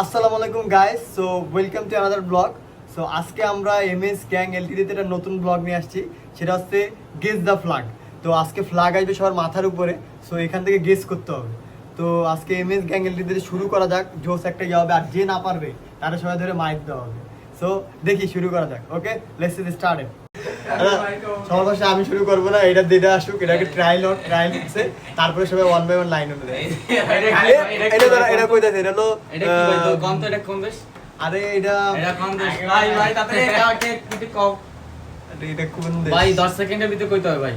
আসসালামু আলাইকুম guys, so welcome to another blog. So আজকে আমরা এমএস গ্যাং এলটিডিতে একটা নতুন ব্লগ নিয়ে আসছি, সেটা হচ্ছে গেস দ্য ফ্ল্যাগ। তো আজকে ফ্ল্যাগ আসবে সবার মাথার উপরে, সো এখান থেকে গেস করতে হবে। তো আজকে এমএস গ্যাং এলটিডিতে শুরু করা যাক, জোস একটা ইয়ে হবে, আর যে না পারবে তারা সবাই ধরে মাইক দেওয়া হবে। সো দেখি শুরু করা যাক। ওকে, লেটস স্টার্ট ইট। সবার পাশে আমি শুরু করবো না, এটা যেটা আসুক এটাকে ট্রায়াল হচ্ছে, তারপরে সবাই ওয়ান বাই ওয়ান লাইন অনুযায়ী। এটা কই যাচ্ছে? এটা হলো এটা কি ভাই তো কোন তো এটা কোন দেশ? আরে এটা কোন দেশ ভাই ভাই তাতে কাকে কিছু কও এটা কোন দেশ ভাই 10 সেকেন্ডের ভিতরে কইতে হবে ভাই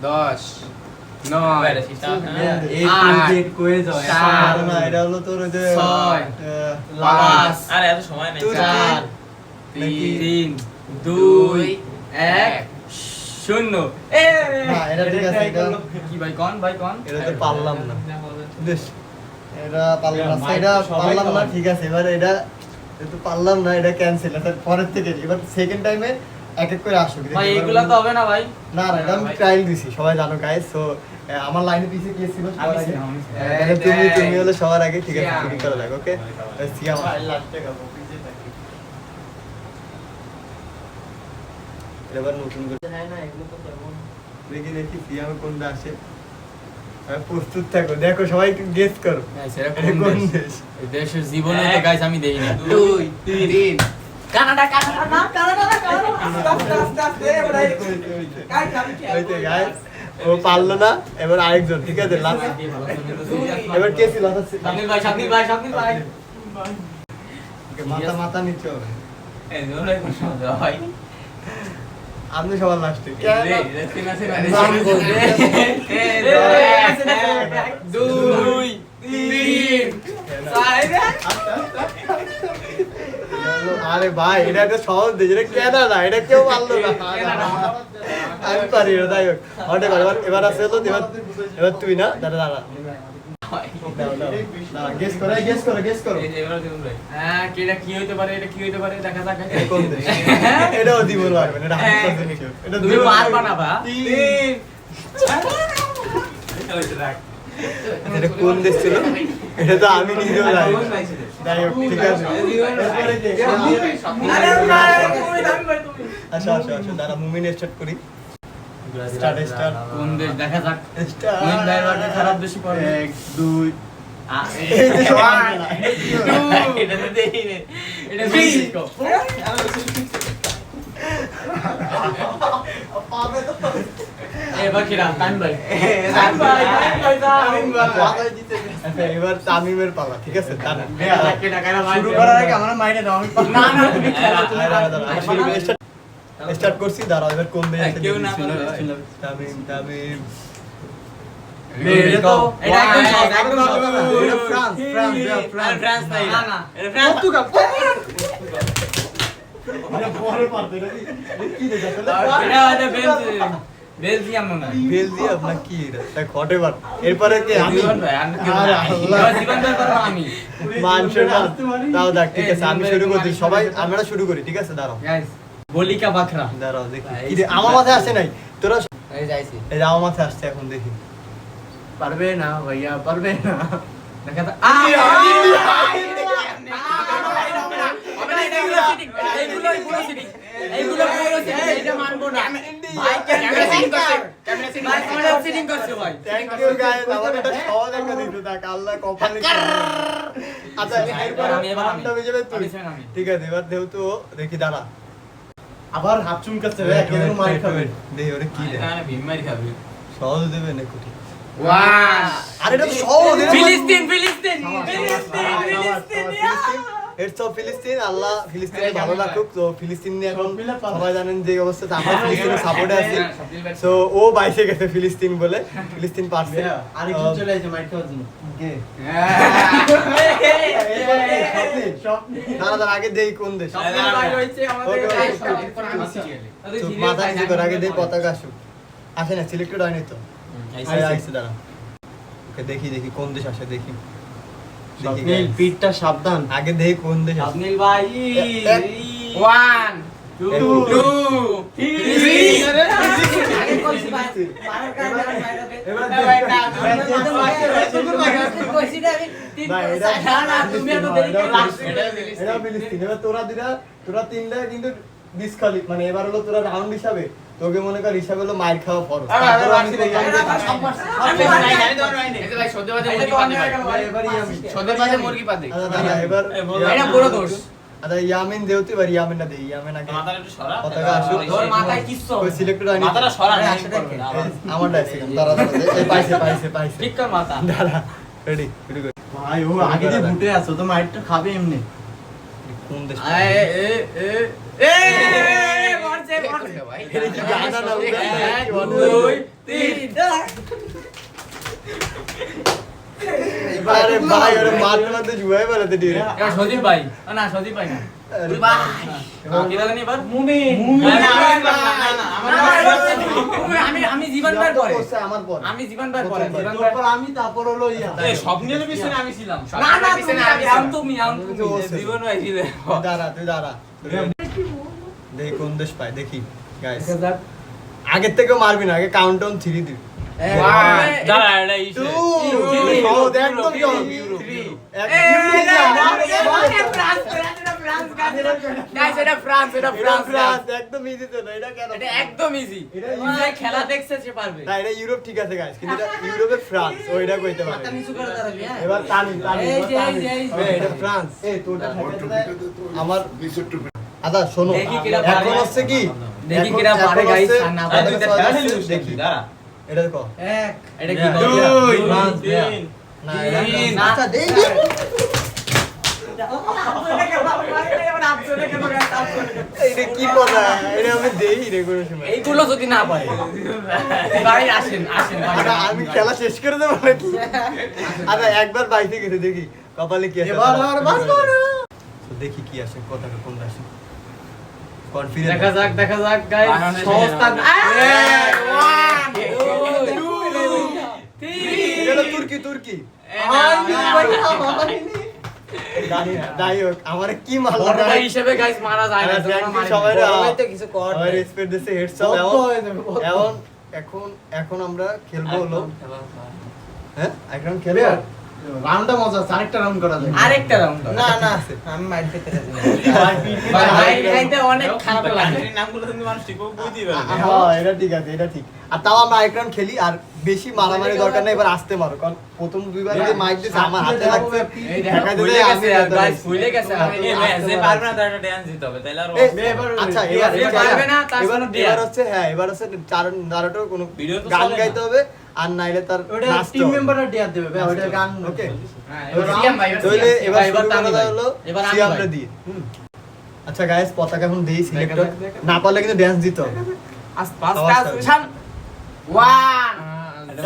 10 না, এটা হলো তোর ওই যে 5 আরে এত সময় নেই। 4 3 2 1 0 না, এটা ঠিক আছে, এটা কি ভাই কোন এটা তো পারলাম না বেশ, এটা পারলাম না, এটা পারলাম না। ঠিক আছে, এবার এটা তো পারলাম না, এটা ক্যান্সেল। এটা পরের থেকে এবার সেকেন্ড টাইমে এক এক করে আসুক। ভাই এগুলা তো হবে না ভাই। না না, এটা আমি ট্রায়াল দিছি, সবাই জানো গাইস। সো আমার লাইনে পিছে কে ছিল সবার আগে? তুমি হলো সবার আগে। ঠিক আছে, শুরু করা যাক। ওকে, সিয়াম লাস্টে গাবো, পিছে থাকি। এবার নতুন করে দেখি সিয়াম কোনটা আসে। প্রস্তুত থাকো, দেখো সবাই গেস করো সেটা এটা কোন দেশ। এই দেশের জীবনে তো গাইস আমি দেই না 2 3 কানাডা ওইতে guys, ও পারলো না, এবার আরেকজন। ঠিক আছে, লাস্ট এবার কে ছিল? স্বপ্নিল ভাই মাথা নিচে হবে। এই জোরে কোন শব্দ ভাই? আপনি সবার লাস্টে আরে ভাই, এটা একটা সহজ দেশ, এটা কানাডা, এটা কেউ পারলো না। আমি পারি না, যাই হোক। এবার আছে হলো, এবার তুই না, দাঁড়া গেস করো। হ্যাঁ এটা কি হইতে পারে দেখা যাক। কোন দেশ? এটাও দিব পারবেন, এটা 100% শিওর। এটা তুমি পারবা না বা এটা কোন দেশ ছিল? এটা তো আমি নিজেও জানি না। যাই হোক, ঠিক আছে। আচ্ছা দাঁড়া, মুভমেন্ট স্টার্ট করি। স্টার্ট কোন দেশ দেখা যাক। স্টার্ট। কোন ড্রাইভারকে খারাপ বেশি করে 1 2 এটা তো দেই নে। এটা বেশি কো এবার কি রাম টাইম ভাই আচ্ছা, এবার তামিমের পালা। ঠিক আছে, দাঁড়া। শুরু করার আগে আমার মাইনে দাও আমি না না তুমি খেলো তুমি স্টার্ট করছি, দাঁড়াও। এবার কোন দেশ? কেউ না তামিম এটা তো এটা একদম সহজ একদম সহজ এটা ফ্রান্স ফ্রান্স নাই না না এটা ফ্রান্স এটা পরে পারবে না। কি দেশ আসলে? এটা হয়তো বেলজিয়াম মনে হয় বেলজিয়াম না কি এটা? দেখ হটেবার। এরপরে কি আমি? জীবন ভাই আমি কি আরে আল্লাহ। জীবন ভাই করব আমি মানুষের না। তাও দেখ, ঠিক আছে, আমি শুরু করছি। সবাই আমরা শুরু করি। ঠিক আছে, দাঁড়াও গাইস বলিকা বাখরা দাঁড়াও দেখি। কি রে, আমার মাথায় আসে নাই তোরা? এই যাইছি এই যে আমার মাথায় আসছে, এখন দেখি। পারবে না ভাইয়া পারবে না দেখা তো এইগুলো এটা মানবো না ভাই ক্যামেরা সিটিং করছে ক্যামেরা সিটিং করছে ভাই থ্যাংক ইউ গাইস, আমার এটা সহজ একটা দিতে থাক। আল্লাহ কপালে। আচ্ছা, এরপর আমি নামটা হিসেবে তুই। আমি ঠিক আছে, এবার দেও তো দেখি, দাঁড়া। আবার হাত চুমকাচ্ছে রে, কেন মার খাবে? দেই ওরে কি দে? এখানে বিমারি খাবে। সহজ দেবে না কুটি? ওয়াও আরে এটা তো সহজ। ফিলিস্তিন It's of ফিলিস্তিন। আল্লাহ ফিলিস্তিনে ভালো রাখুক। তো ফিলিস্তিন নিয়ে এখন সবাই জানেন যে অবস্থা, আমরা ফিলিস্তিনের সাপোর্টে আছি। সো ও বাইসে গেছে ফিলিস্তিন বলে, ফিলিস্তিন পারছে। আরেকজন চলে আসে মাইক খাওয়ার জন্য কে? দাঁড়া আগে দেই কোন দেশ। মাথা নিচে কর, আগে দেই পতাকা আসুক। আসে না, সিলেক্টেড হয়নি তো। আইসে দাঁড়া। ওকে দেখি কোন দেশ আসে, দেখি। স্বপ্নিল পিঠটা সাবধান আগে দেখি কোন দেশ আসে। স্বপ্নিল ভাই 1 2 3 আগে কইছি ভাই এবার ভাই না এটা ফিলিস্তিন। এবার তোরা তিনটা কিন্তু ডিসকালি মানে এবার হলো তোরা রাউন্ড হিসাবে তোকে মনে কর হিসাবে হলো মাইর খাওয়া ফরজ। ভাই সদ্যবাদে মুরগি পাতি ভাই এবারই আমি সদ্যবাদে মুরগি পাতি এবার এটা বড় দোষ আচ্ছা ইয়ামিন দেওতে এবার ইয়ামিন না দেই ইয়ামিন আগে মাথাটা একটু সরা পতাকা আসুক। তোর মাথায় কিচ্ছু ওই সিলেক্টর আনি মাথাটা সরা না আমারটা আছে দাঁড়া এই পাইছে ঠিক কর মাথা দাঁড়া রেডি রেডি কর ভাই ও আগে যে বুটে আছো তো মাইরটা খাবে এমনি কোন দেশ মরছে ভাই এটা কি গানা না এক, দুই, তিন। আরে ভাই ওরে মারতে জুয়াই বলতে দিরে এবার সজীব ভাই না সজীব ভাই না কি জানি এবার মুমিন আমি জীবন বার পরে আমার পর আমি জীবন বার পরে জীবন বার তারপর আমি তারপর হলো ইয়া এই স্বপ্নের পিছনে আমি ছিলাম না না তুমি জীবন ভাই ছিল দাঁড়া তুই দাঁড়া দেখি কোন দেশ পায় দেখি গাইস আগের থেকে মারবি না আগে কাউন্টডাউন 3 দিবি দাঁড়া এটা ইস্যু একদম একদম ইজি তো না এটা কেন একদম ইজি এটা খেলা দেখছে সে পারবে না এটা ইউরোপ ঠিক আছে গাইস কিন্তু এটা ইউরোপের ফ্রান্স ওইটা কইতে পারে এবার তানি এই যে, এই যে। এটা ফ্রান্স এই তোটা আমার আচ্ছা শোনো দেখি কিরা পারে। এখন হচ্ছে কি দেখি এখন- কিরা পারে এখন guys, হচ্ছে- আর না আমাদের তুই কাছে খেলা আছে, খেলিস দেখি নাকি দাঁড়া এটা দেখো এটা কি দুই, দুই ফ্রান্স, তিন না এটা তিন। ফ্রান্স। আচ্ছা দেই এটা কি কথা এটা আমি দেই রে কোনো সময় এইগুলো যদি না পারে ভাই আসেন আসেন ভাই। আচ্ছা, আমি খেলা শেষ করে দেবো নাকি আচ্ছা একবার বাইতে গেছে দেখি কপালে কি আছে এবার আর বাঁচবো না। তো দেখি কি আসে কথাটা কোন আসে দেখা কনফিডেন্স যাক গাইস বাংলাদেশে সস্তা এটা হলো তুর্কি জানি না যাই হোক আমার কি মারলো বড় ভাই হিসেবে গাইস মারা যায় না তোমরা মারি সবাই কিছু কর সবাই রেসপেক্ট দিছে হেডশট এখন আমরা খেলবো হলো হ্যাঁ এখন খেলবো রাউন্ডটা মজা আছে, আরেকটা রাউন্ড করা যায়। আরেকটা রাউন্ড না না আমি মাইর খেতে রাজি না। ভাই ভাই খাইতে অনেক খারাপ লাগে কান্ট্রির নামগুলো কিন্তু মানুষ ঠিক বুঝতে পারবে হ্যাঁ এটা ঠিক আছে এটা ঠিক আর তাও আমরা আরেক রাউন্ড খেলি আর বেশি মারামারি দরকার নেই এবার আসতে মারো কারণ প্রথম দুইবার যে মাইক দিছে আমার হাতে লাগছে এই দেখো দেখা ভুলে দিলে গেছে আমি গাইস ভুলে গেছে এই ম্যাচে পারবে না তার একটা ড্যান্স দিতে হবে তাইলে আর আচ্ছা যে এবার পারবে না তার এবার সাথে দেয়া। এবার হচ্ছে হ্যাঁ এবার হচ্ছে নারুটোর কোনো ভিডিও তো গান চলে না। গাইতে হবে আর নাইলে তার ওটা নাচতে টিম হবে। মেম্বাররা ডিয়ার দেবে ভাই, ওটা গান ওকে হ্যাঁ এবার সিয়াম ভাই তাহলে এবার এবার শুরু তামি করা ভাই হলো এবার আমি সিয়ামরে ভাই দিয়ে আচ্ছা গাইস পতাকা এখন দেই সিলেক্টর দেখা। না পারলে কিন্তু ড্যান্স দিতে হবে পাঁচ ছান ওয়ান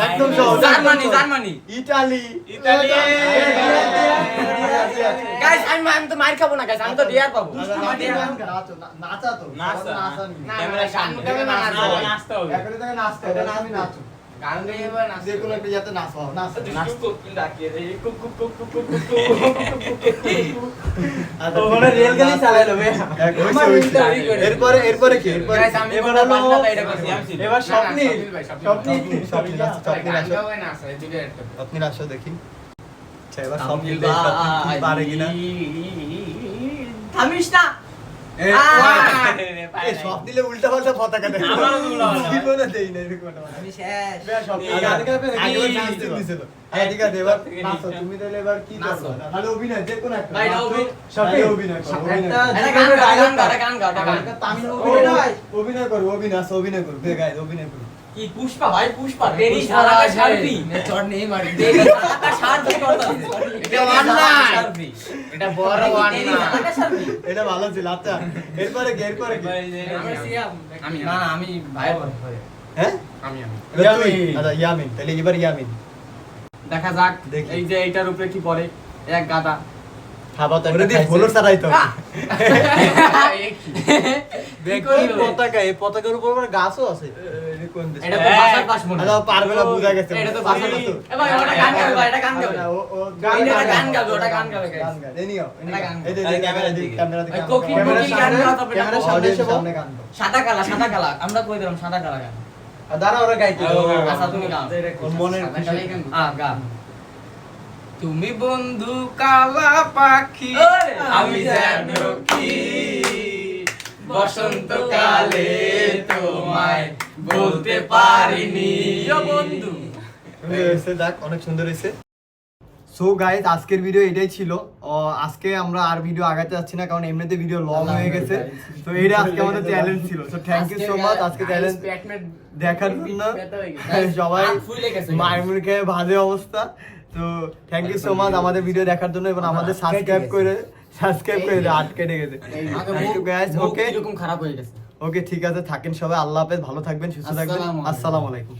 একদম সহজ জার্মানি ইতালি ইতালি। গাইস আমি তো মার খাবো না গাইস আমি তো ডিয়ার পাবো নাচা তো নাচা। নাচা না, ক্যামেরা গান সামনে গাবে না, নাচতে হবে। নাচতে হবে এখন থেকে নাচতে হবে আমি নাচো গান গাইয়ে এবার নাচ যে কোনো একটা যাতে নাচ হয় নাচ ওখানে রেল গাড়ি চালাইলো ভাই। এরপরে কি গাইস আমি এবার এবার হলো- বাংলা এটা করছি এবার স্বপ্নি স্বপ্নি স্বপ্নি স্বপ্নি গান আসো গাবে না আসলে দুটো একটা স্বপ্নি আসো দেখি আচ্ছা এবার স্বপ্নি স্বপ্নি পারে কিনা থামিস না এই সব দিলে উল্টা পাল্টা পতাকা দেয় আমারও তো উল্টাপাল্টা। জীবনে দেই না এরকম একটা কথা। আমি শেষ বেশ, স্বপ্নি এই গান গাবে, এই আগেবার নাচ এই দিছিল। হ্যাঁ, ঠিক আছে, এবার থেকে নাচো। নিচে। তুমি তাহলে এবার কি নাচো। করবে? তাহলে অভিনয়, যে কোনো একটা। ভাই, এটা নাচো, অভিনয়। তাহলে অভিনয় করো, অভিনয় একটা করো। এটা গান গাও এটা গান গাও তামিল অভিনয়, অভিনয় করো, অভিনয় করো। গাইস, অভিনয় করো। কি পুষ্পা ভাই পুষ্পা তেরি সারাকা শারপি চড় নেই মারি তেরি সারাকা শারপি করতে এটা অন্যায় এটা বড় অন্যায় সারাকা শারপি এটা ভালো ছিল। আচ্ছা, এরপরে কি? আমি সিয়াম আমি না আমি ভাই হ্যাঁ? আমি এবার তুই। ইয়ামিন। আচ্ছা, ইয়ামিন। তাহলে এবার ইয়ামিন। দেখা যাক দেখি। এই যে এইটার উপরে কি পড়ে এক গাদা খাবার তো ওরে দিয়ে ভোলো ছাড়াইতে হবে। পতাকা, এই পতাকার উপর আবার গাছও আছে। এটা কোন দেশ? এটা তো বাসার পাশ মনে আচ্ছা, পারবে না, বুঝা গেছে। এটা তো বাসার পাশ এ ভাই ওটা গান গাবে এটা গান গাবে এটা গান গাবে ওটা গান গাবে গান গান। এই নিও, এই এটা নিও। গান এই যে, গান। যে ক্যামেরা দিকে, ক্যামেরা দিকে। ওই কোকিল ক্যামেরার কোকিল সামনে- গান গাও তবে ক্যামেরার না সামনে audience এসে বল। সামনে গান গাও। সাদা কালা আমরা কই দিলাম সাদা কালা গান আর দাঁড়া ওরা গাইতে আচ্ছা তুমি গাও ওর মনের সাদা কালাই কেন? গা তুমি বন্ধু কালা পাখি ওরে! আমি যেন কি বসন্তকালে তোমায় বলতে পারিনি ও বন্ধু। হয়েছে, দেখ অনেক সুন্দর হয়েছে। সো গাইস আজকের ভিডিও এটাই ছিল। আজকে আমরা আর ভিডিও আগাতে যাচ্ছি না, কারণ এমনিতে ভিডিও লং হয়ে গেছে। তো এইটা আজকে আমাদের চ্যালেঞ্জ ছিল। So thank you so much আজকে চ্যালেঞ্জ দেখার জন্য। সবাই ফুলে গেছে মায়ের মুখে ভালো অবস্থা। তো থ্যাংক ইউ সো মাচ আমাদের ভিডিও দেখার জন্য, এবং আমাদের সাবস্ক্রাইব করে দে, আটকে গেছে। ওকে এরকম খারাপ হয়ে গেছে ওকে ঠিক আছে, থাকেন সবাই, আল্লাহ হাফেজ, ভালো থাকবেন, সুস্থ থাকবেন, আসসালামু আলাইকুম। আসসালামু আলাইকুম।